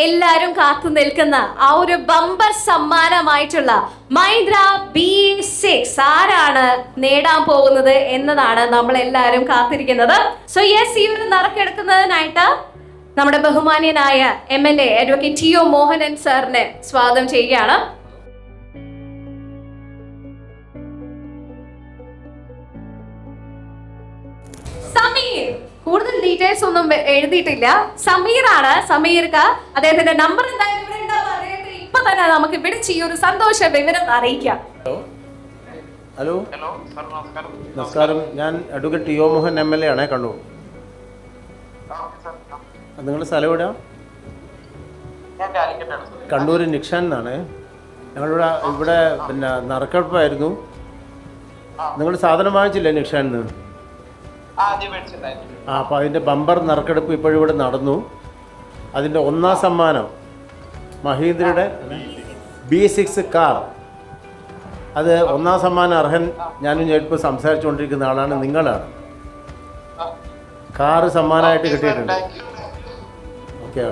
എല്ലാരും കാത്തു നിൽക്കുന്ന ആ ഒരു ബമ്പർ സമ്മാനമായിട്ടുള്ള മഹീന്ദ്ര B6 ആരാണ് നേടാൻ പോകുന്നത് എന്നതാണ് നമ്മൾ എല്ലാവരും കാത്തിരിക്കുന്നത്. സോ യെസ്, ഈ ഒരു നറുക്കെടുക്കുന്നതിനായിട്ട് നമ്മുടെ ബഹുമാന്യനായ MLA അഡ്വക്കേറ്റ് ടി.ഒ. മോഹനൻ സാറിനെ സ്വാഗതം ചെയ്യുകയാണ്. സമീർ, കൂടുതൽ ഡീറ്റെയിൽസ് ഒന്നും എഴുതിയിട്ടില്ല. സമീറാണ്. സമീർക്ക് അദ്ദേഹത്തിന്റെ നമ്പർ എന്തായാലും ഇവിടെ ഉണ്ടാവും. അദ്ദേഹത്തെ ഇപ്പൊ തന്നെ നമുക്ക് വിളിച്ച് ഈ ഒരു സന്തോഷ വിവരം അറിയിക്കാം. ഹലോ, നമസ്കാരം. ഞാൻ അഡ്വക്കേറ്റ് ടി.ഒ. മോഹൻ MLA ആണ്, കണ്ണൂർ. നിങ്ങളുടെ സ്ഥലം എവിടെയാ? കണ്ണൂർ നിക്ഷാൻ എന്നാണ്. ഞങ്ങളിവിടെ പിന്നെ നറുക്കെടുപ്പായിരുന്നു. നിങ്ങൾ സാധനം വാങ്ങിച്ചില്ലേ നിക്ഷാനിന്ന്? അപ്പോൾ അതിൻ്റെ ബമ്പർ നറുക്കെടുപ്പ് ഇപ്പോഴിവിടെ നടന്നു. അതിൻ്റെ ഒന്നാം സമ്മാനം മഹീന്ദ്രയുടെ B6 കാർ. അത് ഒന്നാം സമ്മാനം അർഹൻ ഞാനും ഇപ്പോൾ സംസാരിച്ചുകൊണ്ടിരിക്കുന്ന ആളാണ്, നിങ്ങളാണ്. കാറ് സമ്മാനമായിട്ട് കിട്ടിയിട്ടുണ്ട്. ഓക്കെ.